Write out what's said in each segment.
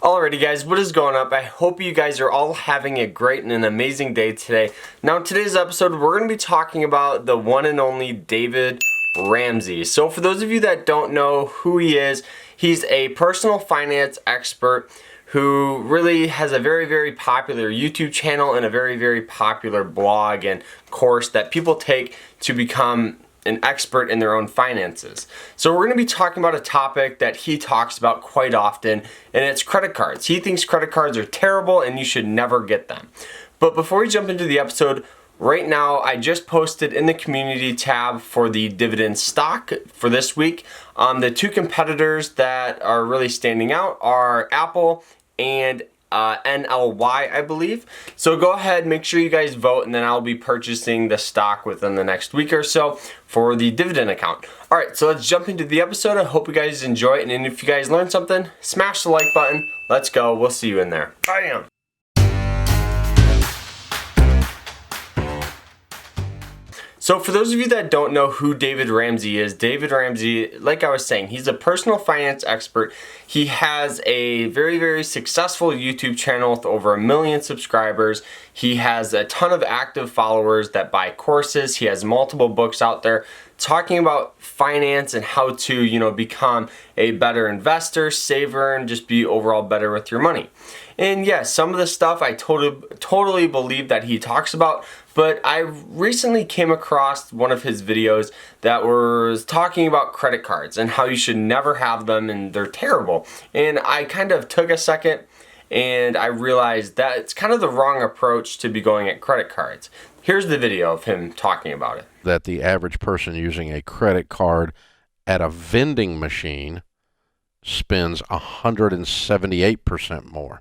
Alrighty guys, what is going up? I hope you guys are all having a great and an amazing day today. Now in today's episode, we're going to be talking about the one and only David Ramsey. So for those of you that don't know who he is, he's a personal finance expert who really has a very popular YouTube channel and a very popular blog and course that people take to become an expert in their own finances. So we're going to be talking about a topic that he talks about quite often, and it's credit cards. He thinks credit cards are terrible and you should never get them. But before we jump into the episode, right now I just posted in the community tab for the dividend stock for this week. The two competitors that are really standing out are Apple and NLY, I believe. So go ahead, make sure you guys vote, and then I'll be purchasing the stock within the next week or so for the dividend account. Alright, so let's jump into the episode. I hope you guys enjoy it, and if you guys learned something, smash the like button. Let's go. We'll see you in there. Bam! So for those of you that don't know who David Ramsey is, David Ramsey, like I was saying, he's a personal finance expert. He has a very successful YouTube channel with over 1 million subscribers. He has a ton of active followers that buy courses. He has multiple books out there talking about finance and how to, become a better investor, saver, and just be overall better with your money. And yes, some of the stuff I totally believe that he talks about, but I recently came across one of his videos that was talking about credit cards and how you should never have them and they're terrible. And I kind of took a second and I realized that it's kind of the wrong approach to be going at credit cards. Here's the video of him talking about it. That the average person using a credit card at a vending machine spends 178% more.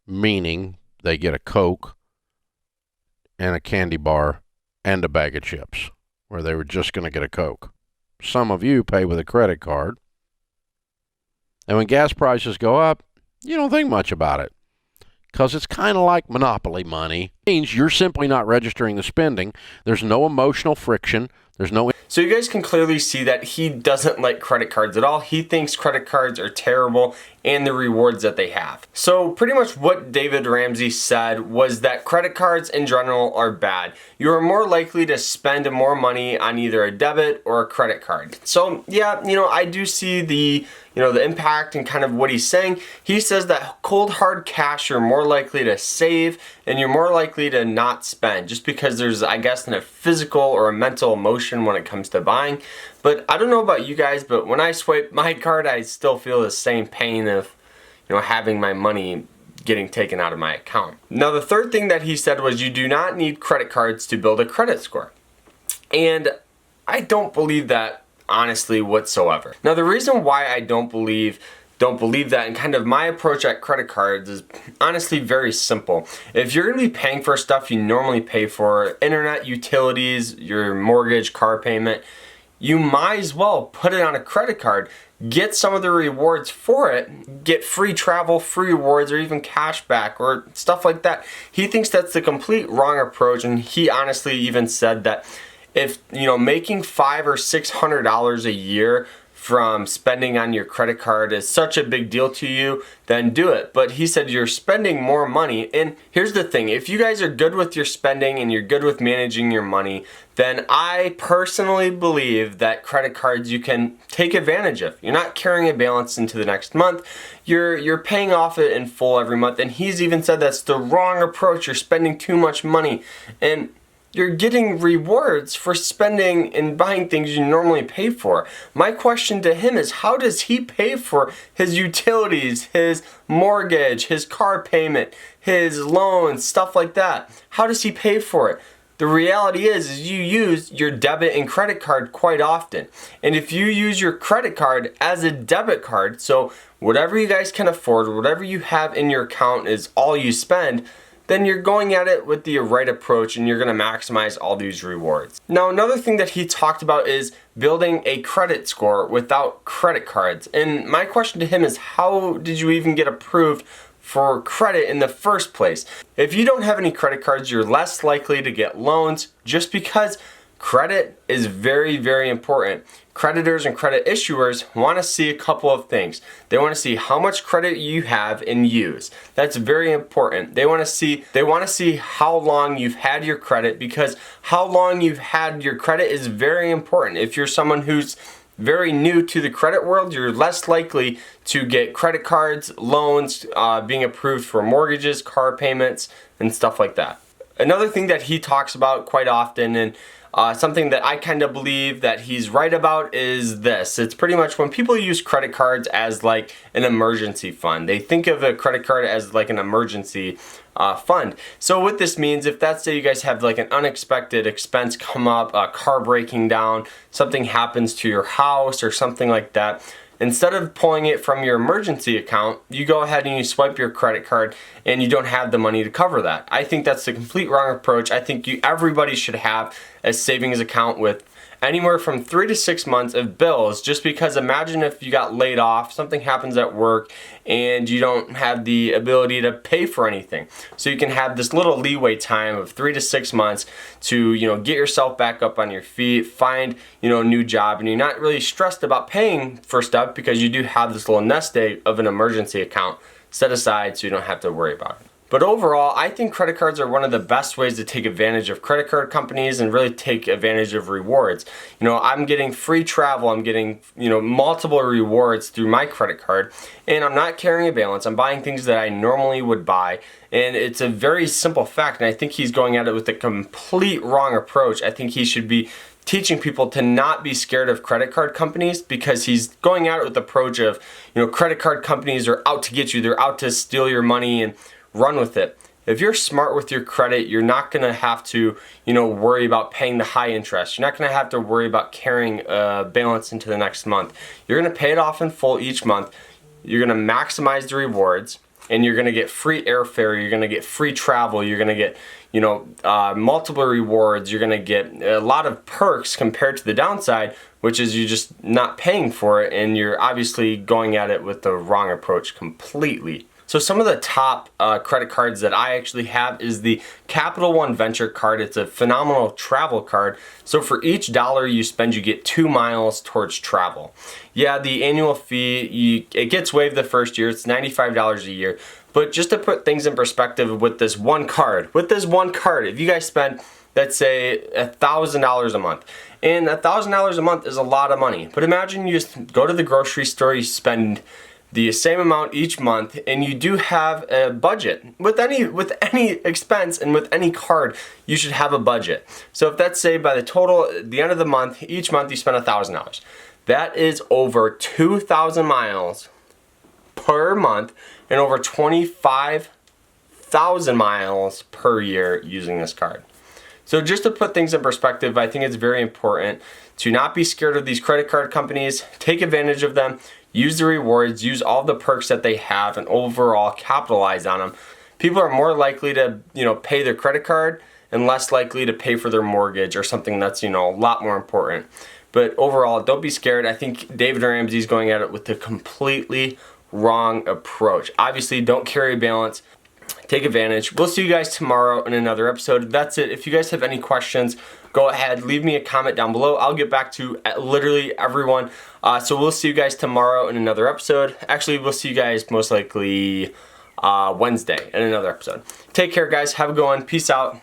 Meaning they get a Coke and a candy bar and a bag of chips, where they were just going to get a Coke. Some of you pay with a credit card, and when gas prices go up, you don't think much about it, because it's kind of like monopoly money. It means you're simply not registering the spending. There's no emotional friction. There's no... So you guys can clearly see that he doesn't like credit cards at all. He thinks credit cards are terrible and the rewards that they have. So pretty much what David Ramsey said was that credit cards in general are bad. You are more likely to spend more money on either a debit or a credit card. So yeah, I do see the the impact and kind of what he's saying. He says that cold hard cash you're more likely to save and you're more likely to not spend, just because there's, I guess, a physical or a mental emotion when it comes to buying. But I don't know about you guys, but when I swipe my card, I still feel the same pain of having my money getting taken out of my account. Now the third thing that he said was you do not need credit cards to build a credit score. And I don't believe that honestly whatsoever. Now the reason why I don't believe that, and kind of my approach at credit cards, is honestly very simple. If you're going to be paying for stuff you normally pay for, internet, utilities, your mortgage, car payment, you might as well put it on a credit card, get some of the rewards for it, get free travel, free rewards, or even cash back or stuff like that. He thinks that's the complete wrong approach, and he honestly even said that if making $500 or $600 a year from spending on your credit card is such a big deal to you, then do it. But he said you're spending more money. And here's the thing, if you guys are good with your spending and you're good with managing your money, then I personally believe that credit cards you can take advantage of. You're not carrying a balance into the next month. You're paying off it in full every month. And he's even said that's the wrong approach. You're spending too much money. And you're getting rewards for spending and buying things you normally pay for. My question to him is, how does he pay for his utilities, his mortgage, his car payment, his loans, stuff like that? How does he pay for it? The reality is you use your debit and credit card quite often. And if you use your credit card as a debit card, so whatever you guys can afford, whatever you have in your account is all you spend, then you're going at it with the right approach and you're going to maximize all these rewards. Now another thing that he talked about is building a credit score without credit cards. And my question to him is, how did you even get approved for credit in the first place? If you don't have any credit cards, you're less likely to get loans, just because credit is very important. creditors and credit issuers want to see a couple of things. They want to see how much credit you have and use. That's very important. They want to see how long you've had your credit, because how long you've had your credit is very important. If you're someone who's very new to the credit world, you're less likely to get credit cards, loans, being approved for mortgages, car payments, and stuff like that. Another thing that he talks about quite often, and something that I kind of believe that he's right about, is this. It's pretty much when people use credit cards as like an emergency fund. They think of a credit card as like an emergency fund. So what this means, if that's, say you guys have like an unexpected expense come up, a car breaking down, something happens to your house or something like that, instead of pulling it from your emergency account, you go ahead and you swipe your credit card and you don't have the money to cover that. I think that's the complete wrong approach. I think everybody should have a savings account with anywhere from 3 to 6 months of bills, just because imagine if you got laid off, something happens at work, and you don't have the ability to pay for anything. So you can have this little leeway time of 3 to 6 months to, get yourself back up on your feet, find, a new job, and you're not really stressed about paying for stuff because you do have this little nest egg of an emergency account set aside so you don't have to worry about it. But overall, I think credit cards are one of the best ways to take advantage of credit card companies and really take advantage of rewards. I'm getting free travel, I'm getting, multiple rewards through my credit card, and I'm not carrying a balance. I'm buying things that I normally would buy, and it's a very simple fact, and I think he's going at it with a complete wrong approach. I think he should be teaching people to not be scared of credit card companies, because he's going at it with the approach of, credit card companies are out to get you, they're out to steal your money and run with it. If you're smart with your credit, you're not going to have to, worry about paying the high interest. You're not going to have to worry about carrying a balance into the next month. You're going to pay it off in full each month. You're going to maximize the rewards, and you're going to get free airfare. You're going to get free travel. You're going to get, multiple rewards. You're going to get a lot of perks compared to the downside, which is you're just not paying for it, and you're obviously going at it with the wrong approach completely. So some of the top credit cards that I actually have is the Capital One Venture card. It's a phenomenal travel card. So for each dollar you spend, you get 2 miles towards travel. Yeah, the annual fee, it gets waived the first year. It's $95 a year. But just to put things in perspective with this one card, if you guys spend, let's say, $1,000 a month, and $1,000 a month is a lot of money. But imagine you just go to the grocery store, you spend the same amount each month, and you do have a budget. With any expense and with any card, you should have a budget. So if that's, say, by the end of the month, each month you spend $1,000. That is over 2,000 miles per month and over 25,000 miles per year using this card. So just to put things in perspective, I think it's very important to not be scared of these credit card companies. Take advantage of them. Use the rewards, use all the perks that they have, and overall capitalize on them. People are more likely to, pay their credit card and less likely to pay for their mortgage or something that's, a lot more important. But overall, don't be scared. I think David Ramsey is going at it with the completely wrong approach. Obviously, don't carry a balance. Take advantage. We'll see you guys tomorrow in another episode. That's it. If you guys have any questions, go ahead, leave me a comment down below. I'll get back to literally everyone. So we'll see you guys tomorrow in another episode. Actually, we'll see you guys most likely Wednesday in another episode. Take care, guys. Have a good one. Peace out.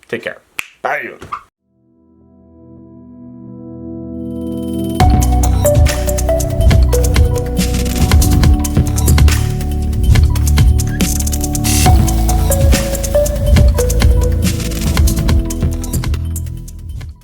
Take care. Bye.